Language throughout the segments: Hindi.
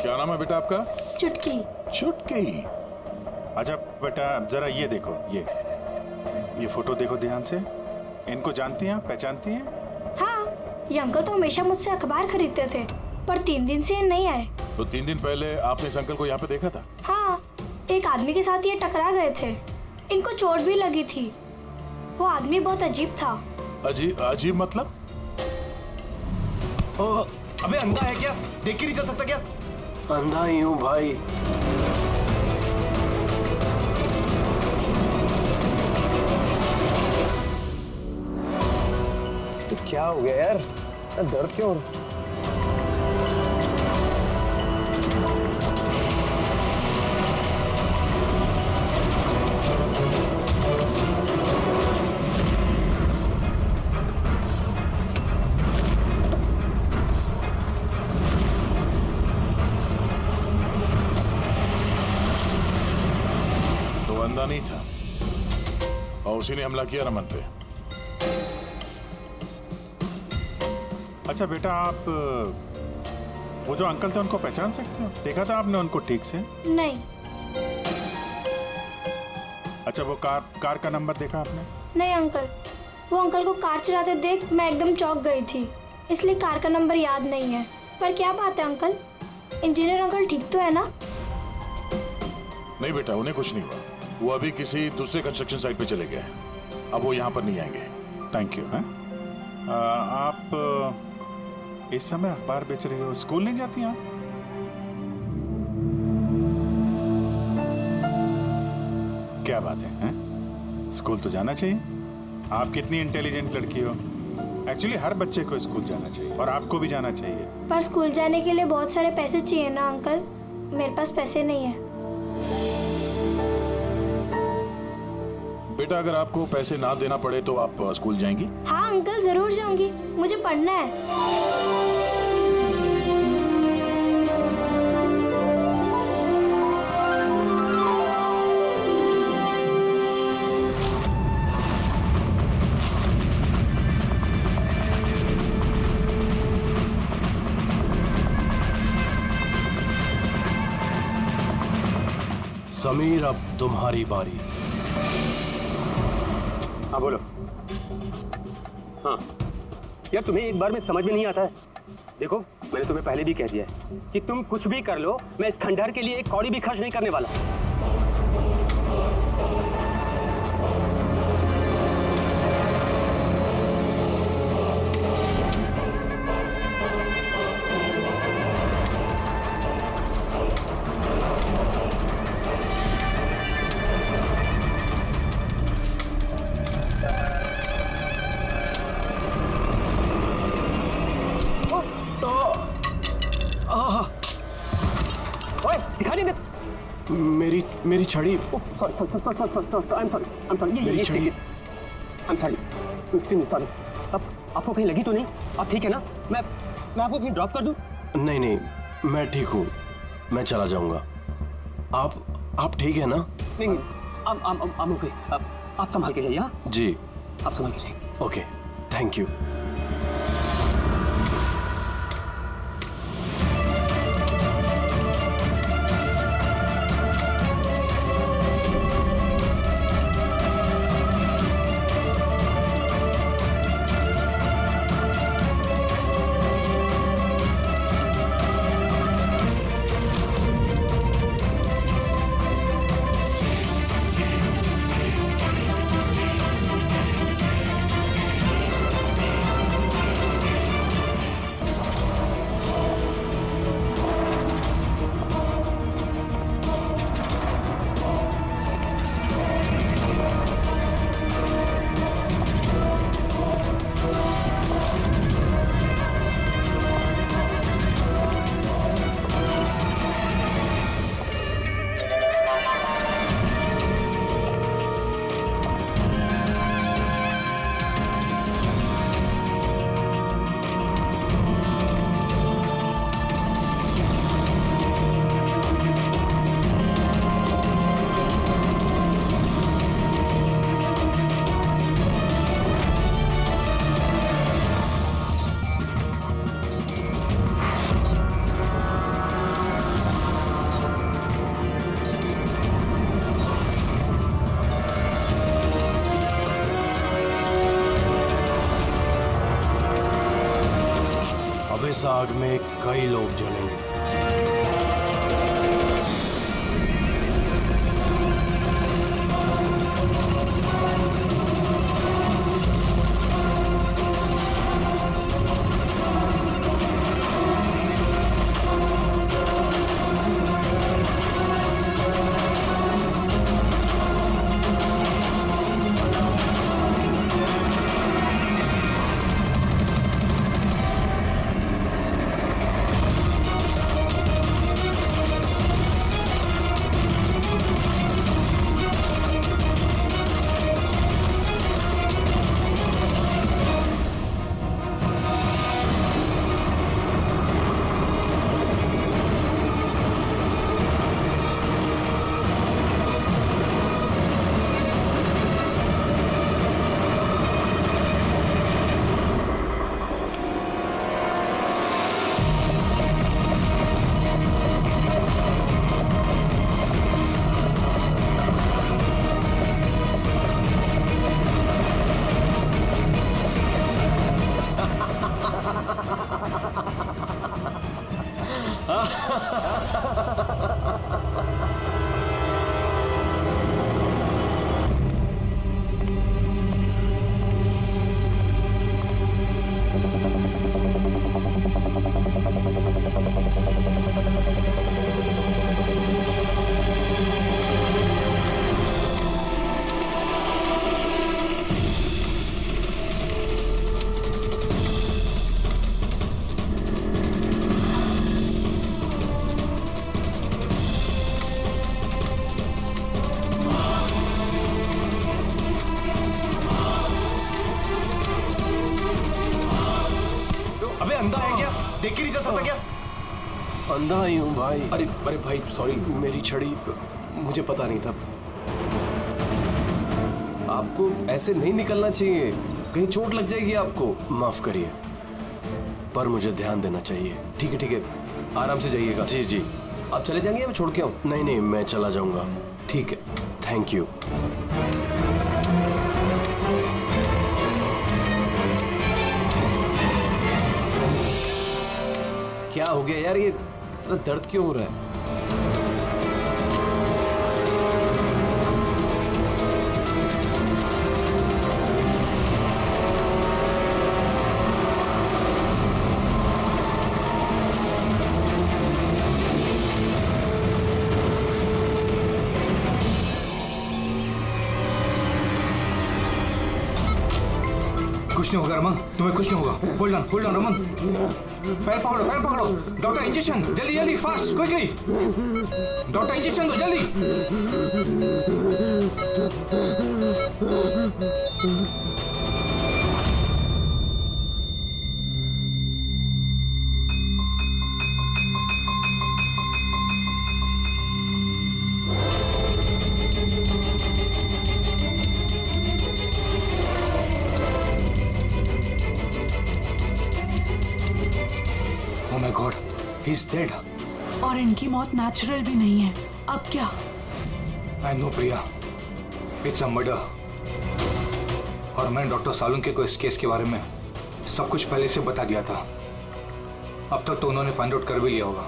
क्या नाम है बेटा आपका? चुटकी। चुटकी। अच्छा बेटा जरा ये देखो, ये फोटो देखो ध्यान से। इनको जानती हैं, पहचानती हैं? हाँ, ये अंकल तो हमेशा मुझसे अखबार खरीदते थे, पर 3 दिन से ये नहीं आए। तो 3 दिन पहले आपने इस अंकल को यहाँ पे देखा था? हाँ, एक आदमी के साथ ये टकरा गए थे। इनको चोट भी लगी थी। वो आदमी बहुत अजीब था। अजीब मतलब? अबे अंधा है क्या? देख के नहीं चल सकता क्या? अंधा ही हूँ भाई। तो क्या हो गया यार? दर्द क्यों हो रहा है? अंधा नहीं था और उसी ने हमला किया रमन पे। अच्छा बेटा, आप वो जो अंकल थे उनको पहचान सकते हो? देखा था आपने उनको ठीक से? नहीं। अच्छा वो कार का नंबर देखा आपने? नहीं अंकल, वो अंकल को कार चलाते देख मैं एकदम चौंक गई थी, इसलिए कार का नंबर याद नहीं है। पर क्या बात है अंकल, इंजीनियर अंकल ठीक तो है ना? नहीं बेटा, उन्हें कुछ नहीं हुआ। वो अभी किसी दूसरे कंस्ट्रक्शन साइट पे चले गए। अब वो यहाँ पर नहीं आएंगे। Thank you. आप इस समय अखबार बेच रही हो, स्कूल नहीं जाती आप? क्या बात है, हैं? स्कूल तो जाना चाहिए। आप कितनी इंटेलिजेंट लड़की हो। एक्चुअली हर बच्चे को स्कूल जाना चाहिए और आपको भी जाना चाहिए। पर स्कूल जाने के लिए बहुत सारे पैसे चाहिए ना अंकल, मेरे पास पैसे नहीं है। बेटा अगर आपको पैसे ना देना पड़े तो आप स्कूल जाएंगी? हाँ अंकल, जरूर जाऊंगी, मुझे पढ़ना है। समीर अब तुम्हारी बारी। हाँ बोलो। हाँ यार, तुम्हें एक बार में समझ में नहीं आता है। देखो मैंने तुम्हें पहले भी कह दिया है कि तुम कुछ भी कर लो, मैं इस खंडहर के लिए एक कौड़ी भी खर्च नहीं करने वाला। मेरी छड़ी। अब आपको कहीं लगी तो नहीं? आप ठीक है ना? मैं आपको कहीं ड्रॉप कर दूं? नहीं, मैं ठीक हूँ, मैं चला जाऊंगा। आप ठीक है ना? नहीं, I'm okay। आप संभाल के जाइए। हाँ जी, आप संभाल के जाइए। Okay, thank you. आग में कई लोग जलेंगे। अंधा है क्या? देख के नहीं जा सकता क्या? अंधा ही हूँ भाई। अरे भाई सॉरी, मेरी छड़ी मुझे पता नहीं था। आपको ऐसे नहीं निकलना चाहिए, कहीं चोट लग जाएगी आपको। माफ करिए, पर मुझे ध्यान देना चाहिए। ठीक है, आराम से जाइएगा। जी जी। आप चले जाएंगे या मैं छोड़ के आऊँ? नहीं, मैं चला जाऊंगा। ठीक है, थैंक यू। क्या हो गया यार, ये दर्द क्यों हो रहा है? कुछ नहीं होगा रमन, तुम्हें कुछ नहीं होगा। होल्ड ऑन रमन, पैर पकड़ो। डॉक्टर इंजेक्शन, जल्दी फास्ट, क्विकली। डॉक्टर इंजेक्शन दो जल्दी। Oh my God, he's dead. और इनकी मौत नेचुरल भी नहीं है। अब क्या? I know Priya, it's a murder. और मैंने डॉक्टर सालुंके को इस केस के बारे में सब कुछ पहले से बता दिया था। अब तक तो उन्होंने फाइंड आउट कर भी लिया होगा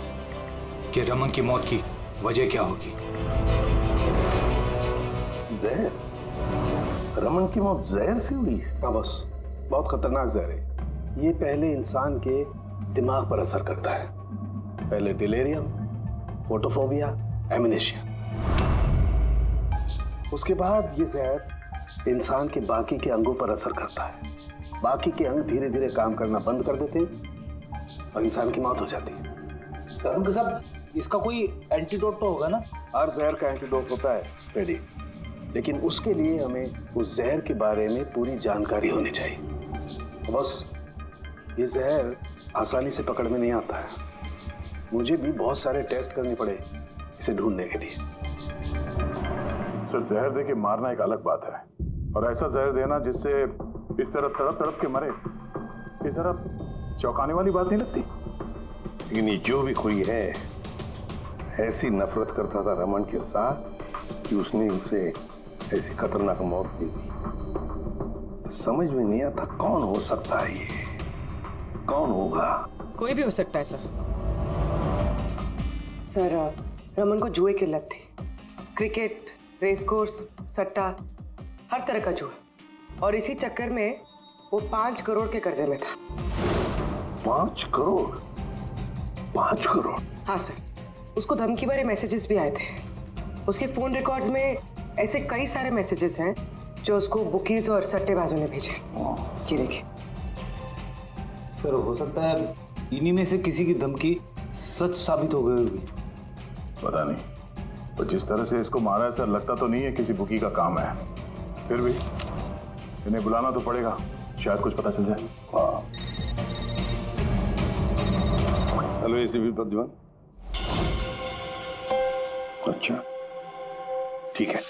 कि रमन की मौत की वजह क्या होगी। जहर? रमन की मौत जहर से हुई है? हाँ बस, बहुत खतरनाक जहर है। ये पहले इंसान के दिमाग पर असर करता है। पहले डिलेरियम, फोटोफोबिया, एमनेशिया। उसके बाद ये जहर इंसान के बाकी के अंगों पर असर करता है। बाकी के अंग धीरे धीरे काम करना बंद कर देते हैं और इंसान की मौत हो जाती है। सालुंके साहब, इसका कोई एंटीडोट तो होगा ना? हर जहर का एंटीडोट होता है टेडी, लेकिन उसके लिए हमें उस जहर के बारे में पूरी जानकारी होनी चाहिए। बस ये जहर आसानी से पकड़ में नहीं आता है। मुझे भी बहुत सारे टेस्ट करने पड़े इसे ढूंढने के लिए। सर, जहर दे के मारना एक अलग बात है, और ऐसा जहर देना जिससे इस तरह तड़प तड़प के मरे, ये जरा चौंकाने वाली बात नहीं लगती? लेकिन ये जो भी कोई है, ऐसी नफरत करता था रमन के साथ कि उसने उसे ऐसी खतरनाक मौत दे दी। समझ में नहीं आता कौन हो सकता है ये, कौन होगा? कोई भी हो सकता है सर। सर रमन को जुए की लत थी। क्रिकेट, रेस कोर्स, सट्टा, हर तरह का जुआ। और इसी चक्कर में वो 5 करोड़ के कर्जे में था। 5 करोड़? 5 करोड़? हाँ सर, उसको धमकी भरे मैसेजेस भी आए थे। उसके फोन रिकॉर्ड्स में ऐसे कई सारे मैसेजेस हैं जो उसको बुकीज और सट्टेबाजों ने भेजे। जी देखिए। सर हो सकता है इन्हीं में से किसी की धमकी सच साबित हो गई होगी। पता नहीं, तो जिस तरह से इसको मारा है सर, लगता तो नहीं है किसी बुकी का काम है। फिर भी इन्हें बुलाना तो पड़ेगा, शायद कुछ पता चल जाए। हाँ। Hello ACP Pradyuman. अच्छा ठीक है।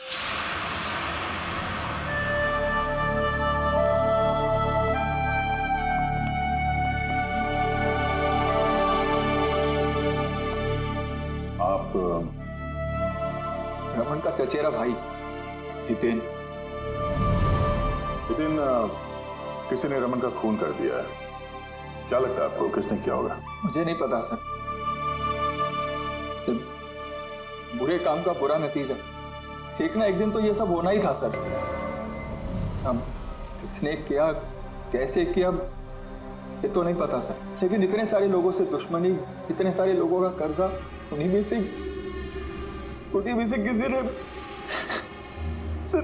आप रमन का चचेरा भाई हितेन। हितेन, किसी ने रमन का खून कर दिया है। क्या लगता है आपको किसने किया होगा? मुझे नहीं पता सर। बुरे काम का बुरा नतीजा। एक ना एक दिन तो ये सब होना ही था सर। अब किसने किया, कैसे किया, ये तो नहीं पता सर। लेकिन इतने सारे लोगों से दुश्मनी, इतने सारे लोगों का कर्जा, उन्हीं में से किसी ने सर।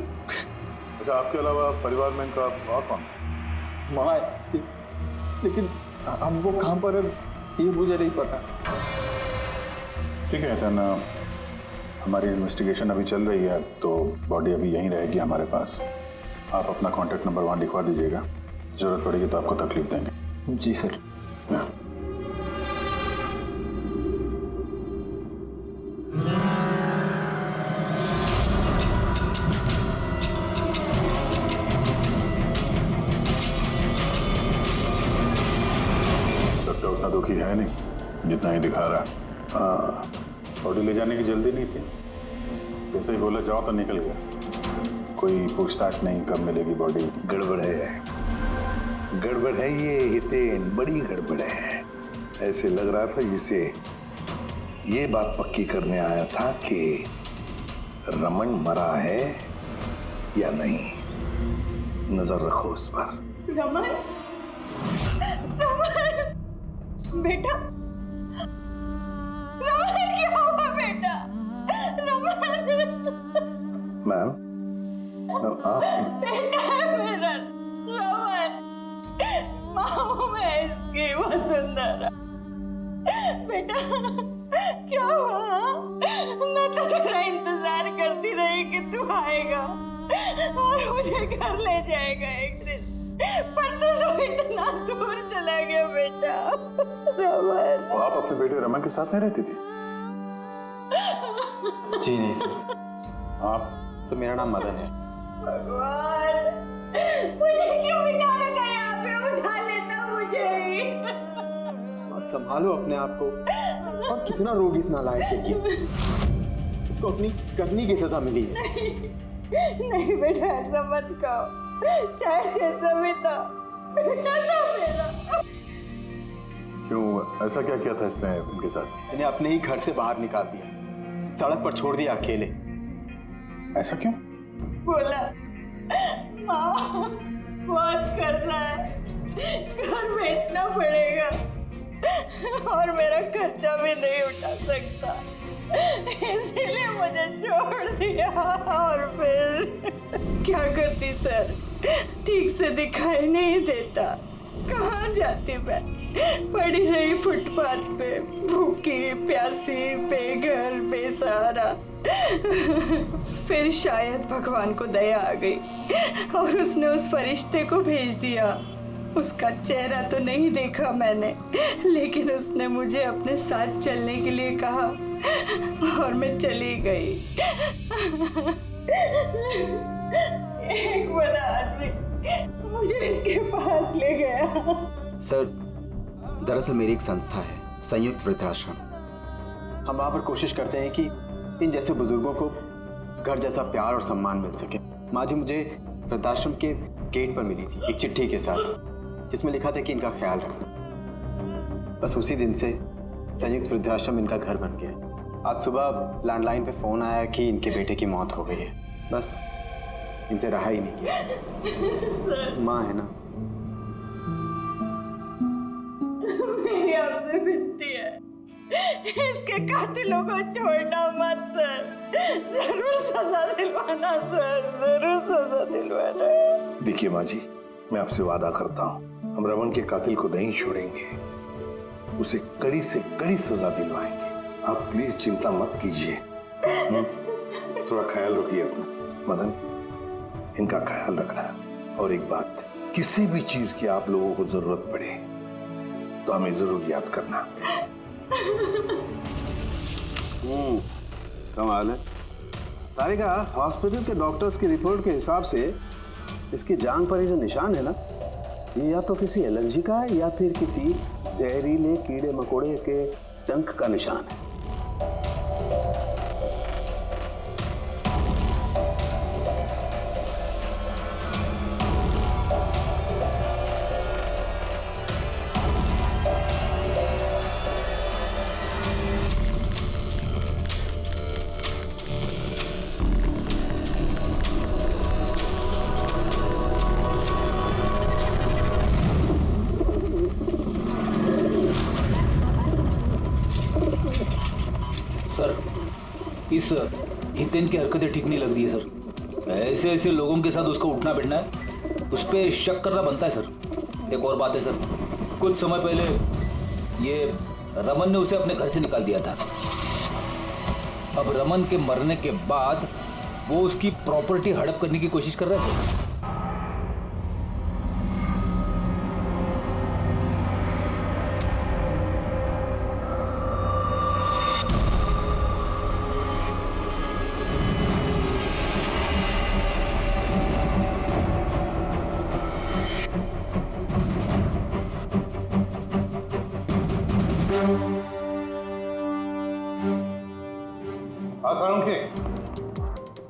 अच्छा, आपके अलावा परिवार में इनका और कौन? माँ है इसकी, लेकिन अब वो कहाँ पर है ये मुझे नहीं पता। ठीक है हितेन, हमारी इन्वेस्टिगेशन अभी चल रही है, तो बॉडी अभी यहीं रहेगी हमारे पास। आप अपना कॉन्टैक्ट नंबर वहाँ लिखवा दीजिएगा, जरूरत पड़ेगी तो आपको तकलीफ देंगे। जी सर। सबका उतना दुखी है नहीं जितना ही दिखा रहा है। हाँ, बॉडी ले जाने की जल्दी नहीं थी, जैसे ही बोला जाओ तो निकल गया। कोई पूछताछ नहीं कब मिलेगी बॉडी। गड़बड़ है, गड़बड़ है ये हितेन, बड़ी गड़बड़ है। ऐसे लग रहा था जिसे ये बात पक्की करने आया था कि रमन मरा है या नहीं। नजर रखो उस पर। रमन, रमन बेटा, रमन क्या हुआ बेटा? रमन। मैम, आप बेटा है मेरा रमन। माँ मैं इसकी वसुंधरा। बेटा क्या हुआ? मैं तो तेरा इंतजार करती रही कि तू आएगा और मुझे घर ले जाएगा एक दिन, पर तू तो इतना दूर चला गया बेटा। रमन। तो आप अपने बेटे रमन के साथ नहीं रहती थी? जी नहीं सर। आप? सर मेरा नाम मदन है। भगवान, मुझे क्यों बिठा रखा यहाँ पे? उठा लेता मुझे ही। संभालो अपने आप को। और कितना रोग इस नालायक के लिए। इसको अपनी करनी की सजा मिली है। नहीं बेटा, ऐसा मत कहो। चाहे जैसा भी था, बेटा था मेरा। क्यों, ऐसा क्या किया था इसने इनके साथ? इन्हें अपने ही घर से बाहर निकाल दिया, सड़क पर छोड़ दिया अकेले। ऐसा क्यों? बोला माँ बहुत कर्जा है, घर बेचना पड़ेगा और मेरा खर्चा भी नहीं उठा सकता, इसीलिए मुझे छोड़ दिया। और फिर क्या करती सर, ठीक से दिखाई नहीं देता। कहाँ जाती मैं? पड़ी रही फुटपाथ पे, भूखी प्यासी, बेघर बेसहारा। फिर शायद भगवान को दया आ गई और उसने उस फरिश्ते को भेज दिया। उसका चेहरा तो नहीं देखा मैंने, लेकिन उसने मुझे अपने साथ चलने के लिए कहा और मैं चली गई। एक बड़ा आदमी मुझे इसके पास ले गया। सर दरअसल मेरी एक संस्था है, संयुक्त वृद्धाश्रम। हम वहाँ पर कोशिश करते हैं कि इन जैसे बुजुर्गों को घर जैसा प्यार और सम्मान मिल सके। माँ जी मुझे वृद्धाश्रम के गेट पर मिली थी एक चिट्ठी के साथ, जिसमें लिखा था कि इनका ख्याल रखना। बस उसी दिन से संयुक्त वृद्धाश्रम इनका घर बन गया। आज सुबह लैंडलाइन पे फोन आया कि इनके बेटे की मौत हो गई है। बस इनसे रहा ही नहीं गया। माँ है ना। मेरी आपसे विनती है, इसके कातिलों को छोड़ना मत सर। जरूर सजा दिलवाना सर, जरूर सजा दिलवाना। देखिए माँ जी, मैं आपसे वादा करता हूँ, हम रमन के कातिल को नहीं छोड़ेंगे, उसे कड़ी से कड़ी सजा दिलवाएंगे। आप प्लीज चिंता मत कीजिए। थोड़ा ख्याल रखिए अपना। मदन, इनका ख्याल रखना। और एक बात, किसी भी चीज की आप लोगों को जरूरत पड़े तो हमें जरूर याद करना। कमाल है तारिका, हॉस्पिटल के डॉक्टर्स की रिपोर्ट के हिसाब से इसकी जांघ पर ये जो निशान है ना, ये या तो किसी एलर्जी का है या फिर किसी जहरीले कीड़े मकोड़े के डंक का निशान है। सर, इस हितेन की हरकतें ठीक नहीं लग रही है सर। ऐसे ऐसे लोगों के साथ उसका उठना बैठना है, उस पर शक करना बनता है सर। एक और बात है सर, कुछ समय पहले ये रमन ने उसे अपने घर से निकाल दिया था। अब रमन के मरने के बाद वो उसकी प्रॉपर्टी हड़प करने की कोशिश कर रहे थे।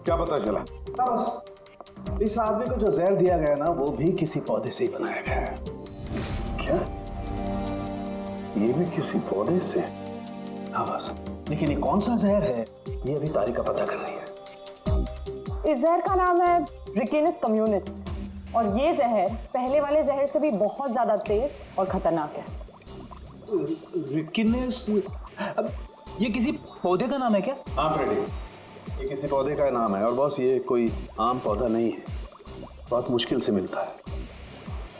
क्या पता चला? बस इस आदमी को जो जहर दिया गया ना, वो भी किसी पौधे से ही बनाया गया है। क्या? ये भी किसी पौधे से? हाँ बस, लेकिन ये कौन सा जहर है ये अभी तारिका पता कर रही है। इस जहर का नाम है रिकिनस कम्युनिस, और ये जहर पहले वाले जहर से भी बहुत ज्यादा तेज और खतरनाक है। रिकिनस? अब ये किसी पौधे का नाम है क्या? हाँ फ्रेडी, ये किसी पौधे का नाम है। और बॉस, ये कोई आम पौधा नहीं है, बहुत मुश्किल से मिलता है।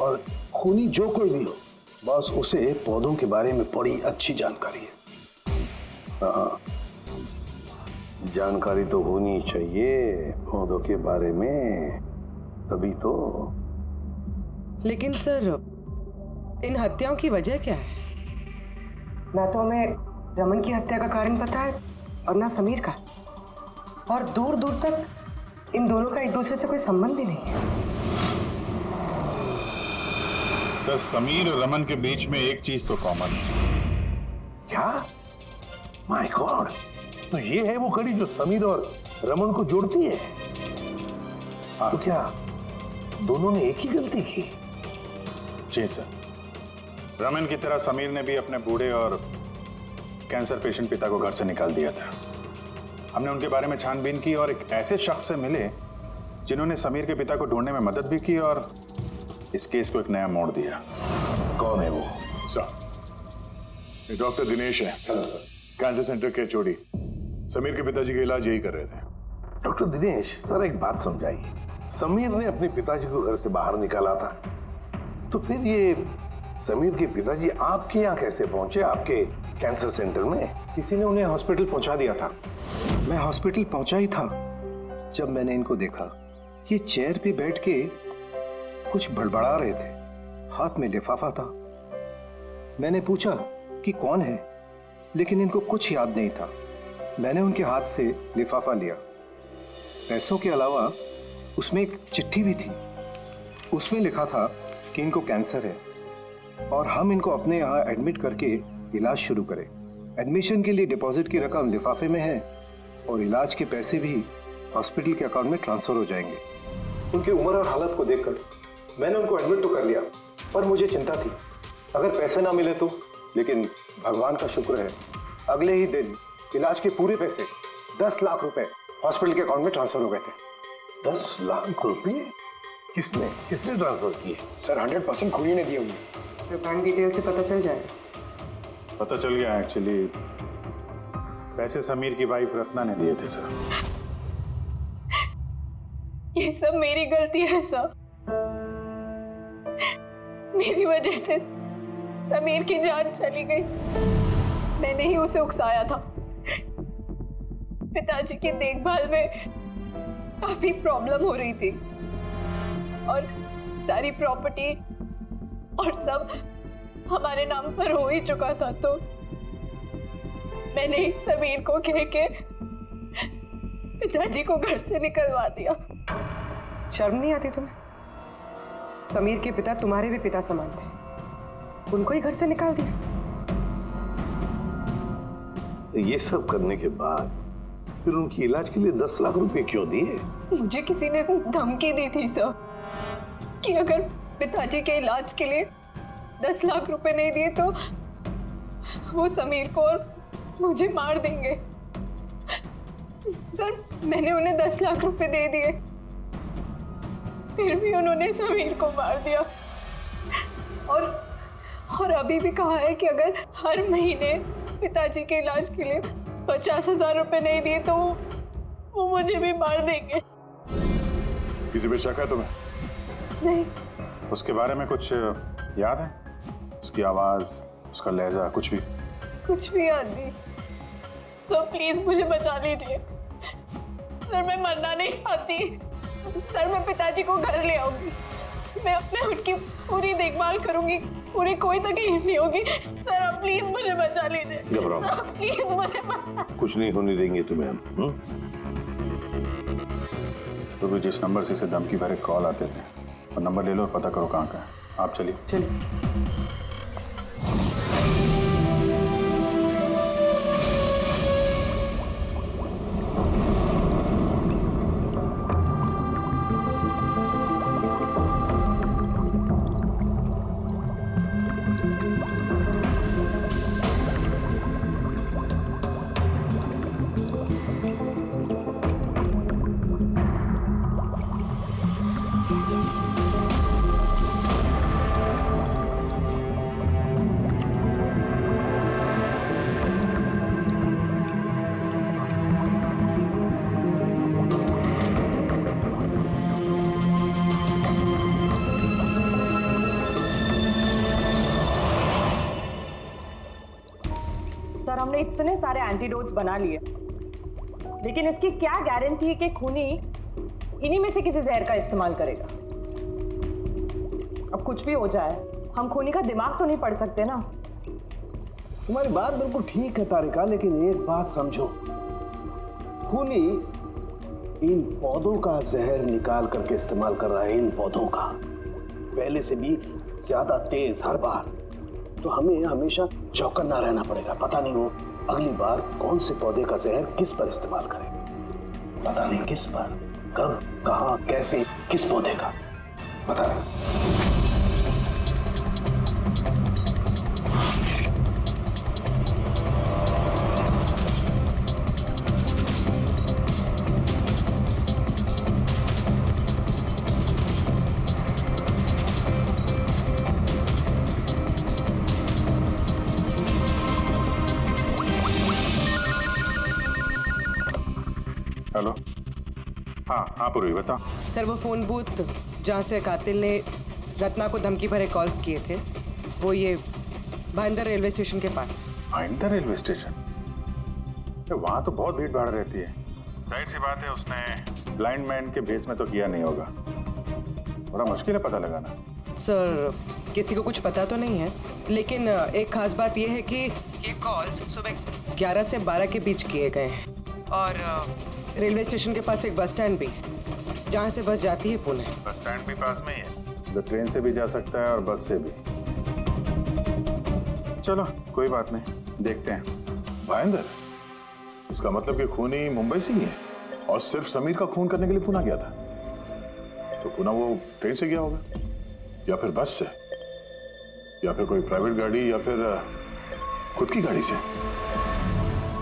और खूनी जो कोई भी हो बॉस, उसे पौधों के बारे में बड़ी अच्छी जानकारी है। हाँ, जानकारी तो होनी चाहिए पौधों के बारे में, तभी तो। लेकिन सर, इन हत्याओं की वजह क्या है? ना तो हमें रमन की हत्या का कारण पता है और ना समीर का, और दूर दूर तक इन दोनों का एक दूसरे से कोई संबंध ही नहीं है। सर, समीर और रमन के बीच में एक चीज तो कॉमन है। क्या? माय गॉड, तो ये है वो कड़ी जो समीर और रमन को जोड़ती है। तो क्या दोनों ने एक ही गलती की? जी सर, रमन की तरह समीर ने भी अपने बूढ़े और कैंसर पेशेंट पिता को घर से निकाल दिया था। हमने उनके बारे में छानबीन की और एक ऐसे शख्स से मिले जिन्होंने समीर के पिता को ढूंढने में मदद भी की और इस केस को एक नया मोड़ दिया। कौन है वो? सर, डॉक्टर दिनेश है। Hello sir. कैंसर सेंटर के चोड़ी। समीर के पिताजी का इलाज यही कर रहे थे। डॉक्टर दिनेश, सर एक बात समझाइए। समीर ने अपने पिताजी को घर से बाहर निकाला था, तो फिर ये समीर के पिताजी आपके यहाँ कैसे पहुंचे, आपके कैंसर सेंटर में? किसी ने उन्हें हॉस्पिटल पहुंचा दिया था। मैं हॉस्पिटल पहुंचा ही था जब मैंने इनको देखा। ये चेयर पे बैठ के कुछ बड़बड़ा रहे थे, हाथ में लिफाफा था। मैंने पूछा कि कौन है, लेकिन इनको कुछ याद नहीं था। मैंने उनके हाथ से लिफाफा लिया। पैसों के अलावा उसमें एक चिट्ठी भी थी। उसमें लिखा था कि इनको कैंसर है और हम इनको अपने यहाँ एडमिट करके इलाज शुरू करें। एडमिशन के लिए डिपॉजिट की रकम लिफाफे में है और इलाज के पैसे भी हॉस्पिटल के अकाउंट में ट्रांसफर हो जाएंगे। उनकी उम्र और हालत को देखकर मैंने उनको एडमिट तो कर लिया, पर मुझे चिंता थी अगर पैसे ना मिले तो लेकिन भगवान का शुक्र है अगले ही दिन इलाज के पूरे पैसे 10 लाख रुपए हॉस्पिटल के अकाउंट में ट्रांसफर हो गए थे। 10 लाख रुपए किसने ट्रांसफर किए? सर 100% खूनी ने दिए होंगे। सर बैंक डिटेल से पता चल जाएगा। पता चल गया एक्चुअली पैसे समीर की वाइफ रत्ना ने दिए थे सर। ये सब मेरी गलती है सर। मेरी वजह से समीर की जान चली गई। मैंने ही उसे उकसाया था। पिताजी की देखभाल में काफी प्रॉब्लम हो रही थी और सारी प्रॉपर्टी और सब हमारे नाम पर हो ही चुका था, तो मैंने ही समीर को कह के पिताजी को घर से निकलवा दिया। शर्म नहीं आती तुम्हें? समीर के पिता तुम्हारे भी पिता समान थे, उनको ही घर से निकाल दिया। ये सब करने के बाद फिर उनकी इलाज के लिए 10 लाख रुपए क्यों दिए? मुझे किसी ने धमकी दी थी सर कि अगर पिताजी के इलाज के लिए 10 लाख रुपए नहीं दिए तो वो समीर को और मुझे मार देंगे। सर मैंने उन्हें 10 लाख रुपए दे दिए, फिर भी उन्होंने समीर को मार दिया और अभी भी कहा है कि अगर हर महीने पिताजी के इलाज के लिए 50,000 रुपए नहीं दिए तो वो मुझे भी मार देंगे। किसी पे शक है तुम्हें? नहीं। उसके बारे में कुछ याद है? उसकी आवाज, उसका लहजा, कुछ भी? कुछ भी याद नहीं। सर प्लीज मुझे बचा लीजिए। सर मैं मरना नहीं चाहती। सर मैं पिताजी को घर ले आऊंगी। मैं उनकी पूरी देखभाल करूंगी, पूरी कोई तकलीफ नहीं होगी। सर आप प्लीज मुझे बचा लीजिए। घबराओ मत। सर प्लीज मुझे बचा। कुछ नहीं होने देंगे तुम्हें हम। तो भी जिस नंबर से इसे धमकी भरे कॉल आते थे वो नंबर ले लो और पता करो कहाँ का है। आप चलिए। सर हमने इतने सारे एंटीडोट्स बना लिए, लेकिन इसकी क्या गारंटी है कि खूनी इन्हीं में से किसी जहर का इस्तेमाल करेगा? अब कुछ भी हो जाए, हम खूनी का दिमाग तो नहीं पढ़ सकते ना। तुम्हारी बात बिल्कुल ठीक है तारिका, लेकिन एक बात समझो, खूनी इन पौधों का जहर निकाल करके इस्तेमाल कर रहा है। इन पौधों का पहले से भी ज्यादा तेज हर बार, तो हमें हमेशा चौकन्ना रहना पड़ेगा। पता नहीं वो अगली बार कौन से पौधे का जहर किस पर इस्तेमाल करेगा। पता नहीं किस पर, कब, कहां, कैसे, किस पौधे का, पता नहीं। हेलो। हाँ पूर्वी बताओ। सर वो फोन बूथ जहाँ से कातिल ने रत्ना को धमकी भरे कॉल्स किए थे, वो ये भाईंदर रेलवे स्टेशन के पास है। Bhayandar railway station? वहाँ तो बहुत भीड़ भाड़ रहती है। जाहिर सी बात है उसने ब्लाइंड मैन के भेस में तो किया नहीं होगा। बड़ा मुश्किल है पता लगाना। सर किसी को कुछ पता तो नहीं है, लेकिन एक खास बात यह है कि ये कॉल्स सुबह 11 से 12 के बीच किए गए हैं और रेलवे स्टेशन के पास एक बस स्टैंड भी है जहाँ से बस जाती है पुणे। बस स्टैंड भी पास में ही है, तो ट्रेन से भी जा सकता है और बस से भी। चलो कोई बात नहीं, देखते हैं। भाईंदर, इसका मतलब कि खूनी मुंबई से ही है और सिर्फ समीर का खून करने के लिए पुणे गया था। तो पुणे वो ट्रेन से गया होगा या फिर बस से या फिर कोई प्राइवेट गाड़ी या फिर खुद की गाड़ी से?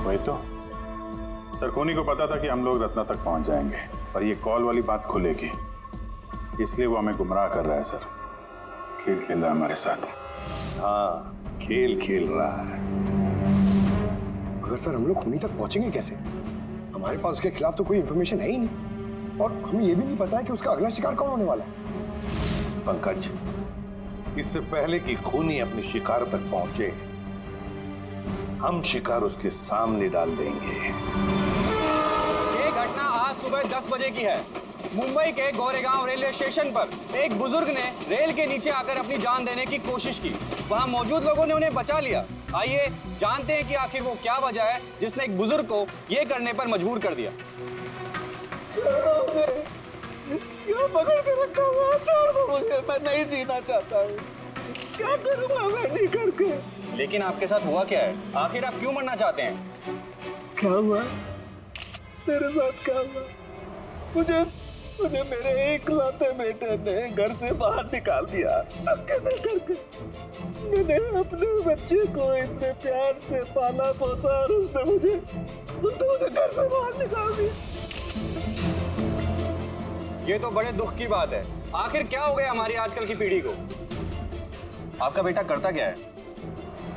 वही तो सर, खूनी को पता था कि हम लोग रत्ना तक पहुंच जाएंगे, पर ये कॉल वाली बात खुलेगी, इसलिए वो हमें गुमराह कर रहा है सर। खेल खेल रहा है हमारे साथ। हाँ, खेल खेल रहा है। मगर सर हम लोग खूनी तक पहुंचेंगे कैसे? हमारे पास उसके खिलाफ तो कोई इंफॉर्मेशन है ही नहीं, और हमें यह भी नहीं पता है कि उसका अगला शिकार कौन होने वाला है। पंकज, इससे पहले कि खूनी अपने शिकार तक पहुंचे, हम शिकार उसके सामने डाल देंगे। ये घटना आज सुबह 10 बजे की है। मुंबई के गोरेगांव रेलवे स्टेशन पर एक बुजुर्ग ने रेल के नीचे आकर अपनी जान देने की कोशिश की। वहां मौजूद लोगों ने उन्हें बचा लिया। आइए जानते हैं कि आखिर वो क्या वजह है जिसने एक बुजुर्ग को ये करने पर मजबूर कर दिया। क्यों पकड़ के रखा हुआ? छोड़ दो मुझे, मैं नहीं जीना चाहता हूँ। क्या करूँगा मैं जी करके? लेकिन आपके साथ हुआ क्या है? आखिर आप क्यों मरना चाहते हैं? क्या हुआ? तेरे साथ क्या हुआ? मुझे मेरे एकलौते बेटे ने घर से बाहर निकाल दिया धक्के दे करके। मैंने अपने बच्चे को इतने प्यार से पाला पोसा और उसने मुझे घर से बाहर निकाल दिया। ये तो बड़े दुख की बात है। आखिर क्या हो गया हमारी आजकल की पीढ़ी को? आपका बेटा करता क्या है?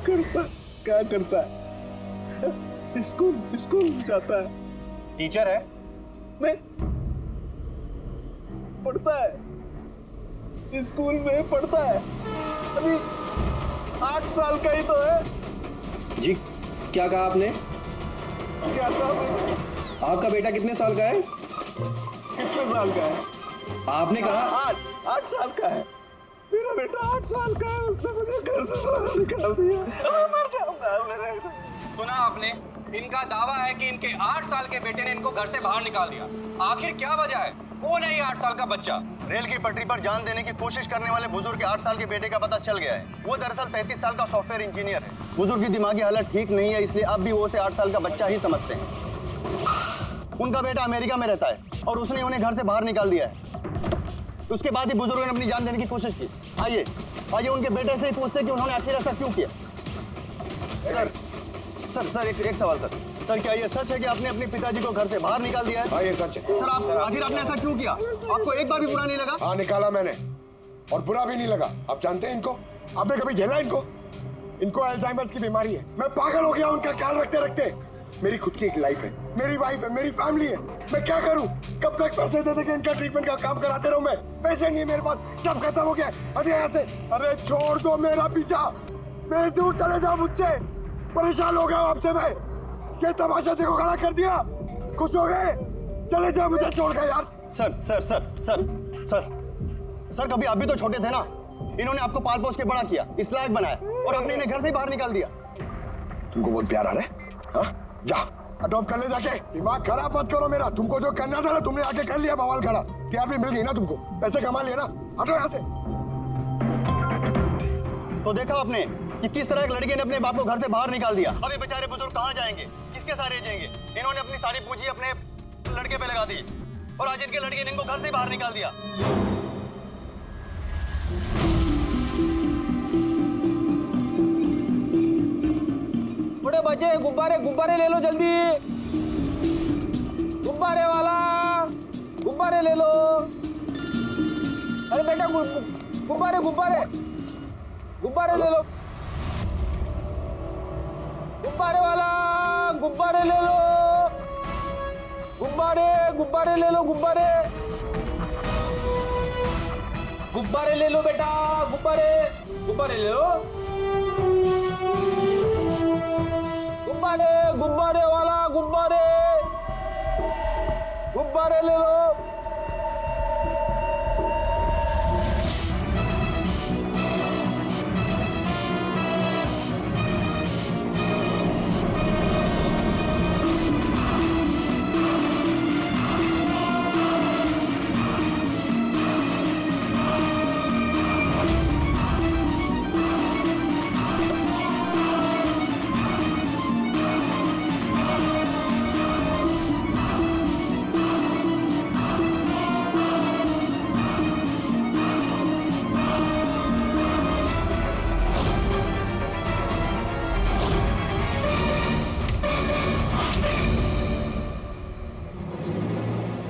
क्या करता है? स्कूल जाता है। टीचर है? नहीं, पढ़ता है, स्कूल में पढ़ता है। अभी 8 साल का ही तो है। जी क्या कहा आपने? क्या कहा मैंने? आपका बेटा कितने साल का है? कितने साल का है? आपने कहा 8 साल का है। मेरा बेटा 8 साल का है, उसने मुझे घर से बाहर निकाल दिया। मर जाऊंगा मेरे। सुना आपने? इनका दावा है कि इनके 8 साल के बेटे ने इनको घर से बाहर निकाल दिया। आखिर क्या वजह है? कौन है ये 8 साल का बच्चा? रेल की पटरी पर जान देने की कोशिश करने वाले बुजुर्ग के 8 साल के बेटे का पता चल गया है। वो दरअसल 33 साल का सॉफ्टवेयर इंजीनियर है। बुजुर्ग की दिमागी हालत ठीक नहीं है, इसलिए अब भी वो उसे 8 साल का बच्चा ही समझते हैं। उनका बेटा अमेरिका में रहता है और उसने उन्हें घर से बाहर निकाल दिया है। उसके बाद ही बुजुर्गों ने अपनी जान देने की कोशिश की। आइए उनके बेटे से ही पूछते कि उन्होंने आखिर ऐसा क्यों किया। सर एक सवाल सर, क्या ये सच है कि आपने अपने पिताजी को घर से बाहर निकाल दिया है? हाँ ये सच है। सर आखिर आपने ऐसा क्यों किया? आपको एक बार भी बुरा नहीं लगा? हाँ निकाला मैंने, और बुरा भी नहीं लगा। आप जानते हैं इनको? आपने कभी झेला इनको अल्जाइमर्स की बीमारी है। मैं पागल हो गया उनका ख्याल रखते रखते। मेरी खुद की एक लाइफ है, मेरी वाइफ है, मेरी फैमिली है। मैं क्या करूं? कब तक पैसे दे के इनका ट्रीटमेंट का काम कराते रहूं मैं? पैसे नहीं है मेरे पास, सब खत्म हो गया। अरे यहाँ से, अरे छोड़ दो मेरा पीछा, मेरे दूर चले जाओ मुझसे। परेशान हो गया आपसे मैं। ये तमाशा देखो खड़ा कर दिया। खुश हो गए? चले जाओ, मुझे छोड़ गए यार। सर कभी आप भी तो छोटे थे ना। इन्होंने आपको पाल पोस के बड़ा किया, इस लायक बनाया, और आपने इन्हें घर से ही बाहर निकाल दिया। तुमको बहुत प्यार आ रहा है? हाँ? जा अडॉप्ट कर ले जाके। दिमाग खराब मत करो मेरा। तुमको जो करना था ना तुमने आके कर लिया बवाल खड़ा। प्यार भी मिल गई ना तुमको, पैसे कमा लिए ना। हटो यहाँ से। तो देखा आपने कि किस तरह एक लड़के ने अपने बाप को घर से बाहर निकाल दिया। अब ये बेचारे बुजुर्ग कहाँ जाएंगे, किसके सारे जाएंगे? इन्होंने अपनी सारी पूंजी अपने लड़के पे लगा दी, और आज इनके लड़के ने इनको घर से बाहर निकाल दिया। बड़े बच्चे गुब्बारे ले लो जल्दी। गुब्बारे वाला गुब्बारे ले लो। अरे बेटा गुब्बारे ले लो। गुब्बारे वाला गुब्बारे ले लो। गुब्बारे ले लो। गुब्बारे ले लो बेटा, गुब्बारे ले लो। गुब्बारे वाला गुब्बारे ले लो।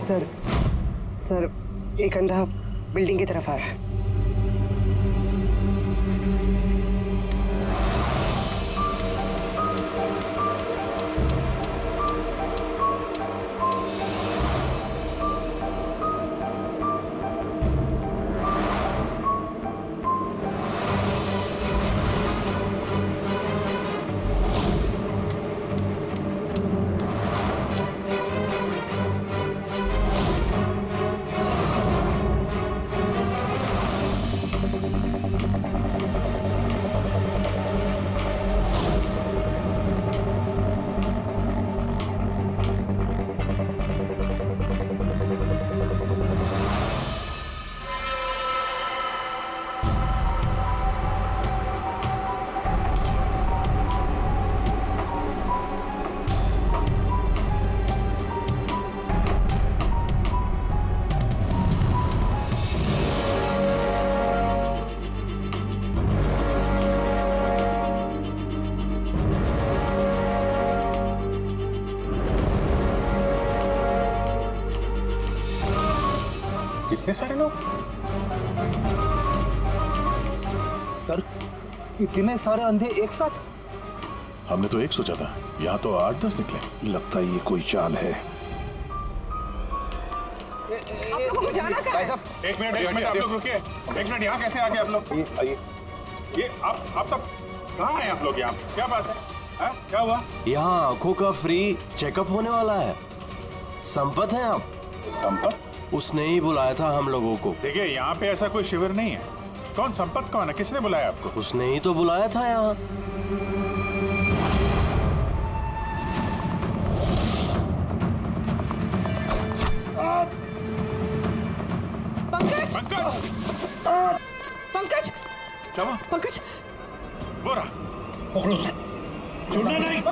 सर एक अंधा बिल्डिंग की तरफ आ रहा है। कितने सारे लोग? सर इतने सारे अंधे एक साथ? हमने तो एक सोचा था, यहाँ तो 8-10 निकले। लगता है ये कोई चाल है। एक मिनट आप लोग रुकिए। एक मिनट, यहाँ कैसे आ गए आप लोग? आइए। ये आप तब कहाँ आए आप लोग? यहाँ क्या बात है? हाँ? क्या हुआ? यहाँ आंखों का फ्री चेकअप होने वाला है। संपत है आप? संपत? उसने ही बुलाया था हम लोगों को। देखिए यहाँ पे ऐसा कोई शिविर नहीं है। कौन संपत कौन है? किसने बुलाया आपको? उसने ही तो बुलाया था यहाँ। पंकज! पंकज! क्या हुआ? पंकज! वो रहा। पकड़ो उसे। छोड़ना नहीं।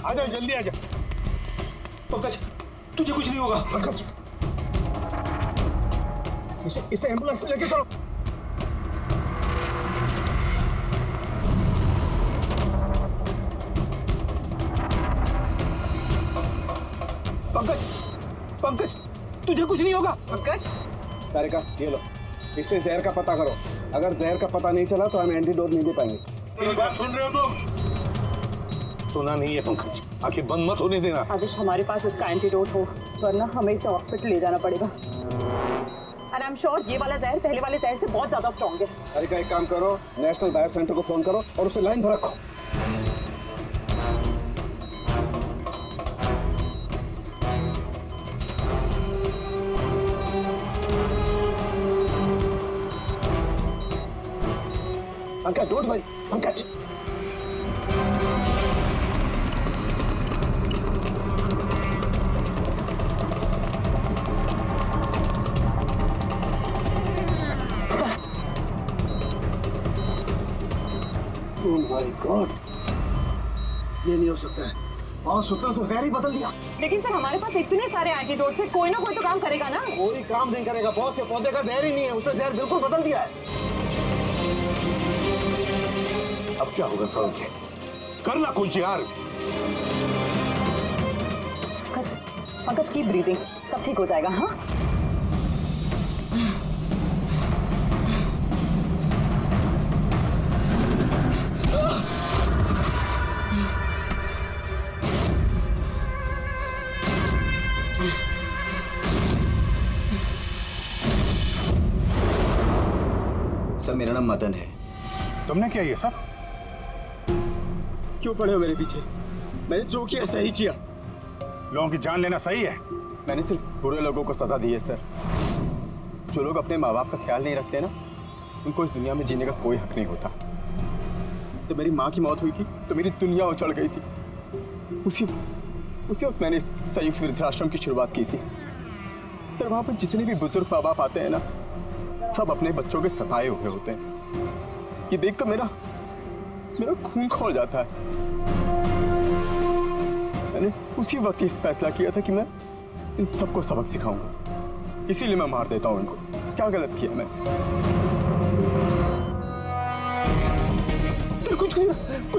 आजा, जल्दी आजा। पंकज, तुझे कुछ नहीं होगा। पंकज, इसे एम्बुलेंस में लेके चलो। पंकज, तुझे कुछ नहीं होगा। पंकज, तारिका, ये लो, इससे जहर का पता करो। अगर जहर का पता नहीं चला तो हम एंटीडोट नहीं दे पाएंगे। सुन रहे हो तुम? सुना नहीं है पंकज, आखिर बंद मत होने देना। आदेश, हमारे पास इसका एंटीडोट हो, वरना हमें इसे हॉस्पिटल ले जाना पड़ेगा। एंड आई एम श्योर ये वाला जहर पहले वाले जहर से बहुत ज्यादा स्ट्रॉन्ग है। तारिका, एक काम करो, नेशनल बायो सेंटर को फोन करो और उसे लाइन पर रखो। Pankaj, don't worry, Pankaj. Oh my God, ये नहीं हो सकता है। और सूत्र तो जहर ही बदल दिया। लेकिन सर, हमारे पास इतने सारे एंटीडोट है, कोई ना कोई तो काम करेगा ना। कोई काम नहीं करेगा बॉस, ये पौधे का जहर ही नहीं है, उसने जहर बिल्कुल बदल दिया है। अब क्या होगा साहब? करना कुछ यार। पंकज, कीप ब्रीथिंग, सब ठीक हो जाएगा। हाँ, सर, मेरा नाम मदन है। तुमने क्या ये सब? क्यों पड़े हो मेरे पीछे? मैंने जो किया सही किया। लोगों की जान लेना सही है? मैंने सिर्फ बुरे लोगों को सजा दी है सर। जो लोग अपने माँ बाप का ख्याल नहीं रखते ना, उनको इस दुनिया में जीने का कोई हक नहीं होता। जब मेरी माँ की मौत हुई थी तो मेरी दुनिया उछल गई थी। उसी वक्त मैंने इस संयुक्त वृद्धाश्रम की शुरुआत की थी। सर वहां पर जितने भी बुजुर्ग माँ बाप आते हैं ना, सब अपने बच्चों के सताए हुए होते हैं। ये देखकर मेरा खून खौल जाता है। मैंने उसी वक्त इस फैसला किया था कि मैं इन सबको सबक सिखाऊंगा, इसीलिए मैं मार देता हूं इनको। क्या गलत किया मैं? सर कुछ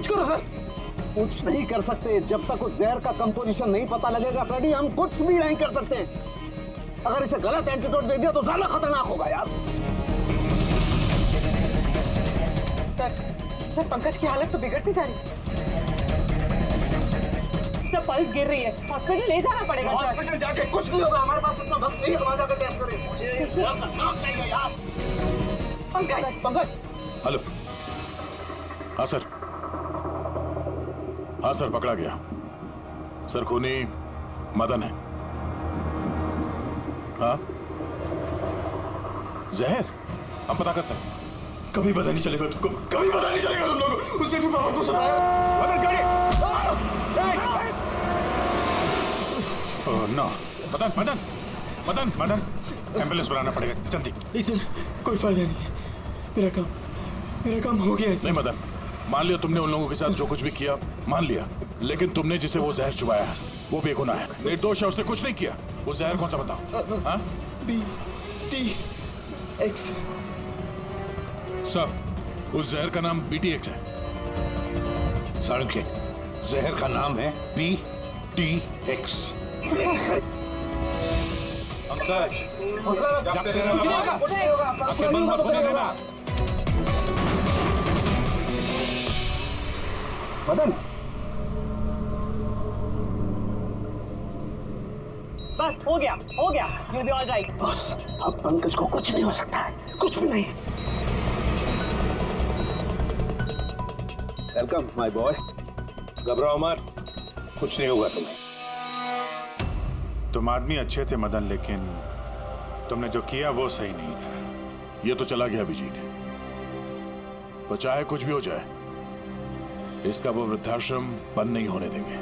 करो सर। कुछ नहीं कर सकते जब तक उस जहर का कंपोजिशन नहीं पता लगेगा फ्रेडी, हम कुछ भी नहीं कर सकते। अगर इसे गलत एंटीडोट दे दिया तो ज्यादा खतरनाक होगा यार। सर पंकज की हालत तो बिगड़ती जा रही है। सर पल्स गिर रही है, हॉस्पिटल ले जाना पड़ेगा। हॉस्पिटल जाके कुछ नहीं होगा, हमारे पास इतना वक्त नहीं है, वहां जाकर टेस्ट करें। मुझे इस जहर का नाम चाहिए यार। पंकज। हेलो। हाँ सर, हाँ सर, पकड़ा गया। सर खूनी मदन है। हाँ जहर हम पता करते हैं। कभी पता नहीं चलेगा तुमको, कभी पता नहीं चलेगा तुम लोगों को। उसने भी पापा को सताया। मदन गाड़ी। नो मदन मदन मदन मदन एम्बुलेंस बुलाना पड़ेगा जल्दी। नहीं सर, कोई फायदा नहीं है। मेरा काम हो गया है। नहीं मदन, मान लिया तुमने उन लोगों के साथ जो कुछ भी किया, मान लिया, लेकिन तुमने जिसे वो जहर चुबाया है वो भी गुनाह है, निर्दोष है, उसने कुछ नहीं किया। वो जहर कौन सा बताओ? हाँ? BTX। सर उस जहर का नाम BTX है। सालुंके, जहर का नाम है BTX। मदन, बस हो गया। You'll be all right। बस अब पंकज को कुछ नहीं हो सकता है, कुछ भी नहीं। Welcome my boy. घबराओ मत, कुछ नहीं होगा तुम्हें। तुम आदमी अच्छे थे मदन, लेकिन तुमने जो किया वो सही नहीं था। ये तो चला गया अभिजीत, तो चाहे कुछ भी हो जाए, इसका वो वृद्धाश्रम बंद नहीं होने देंगे।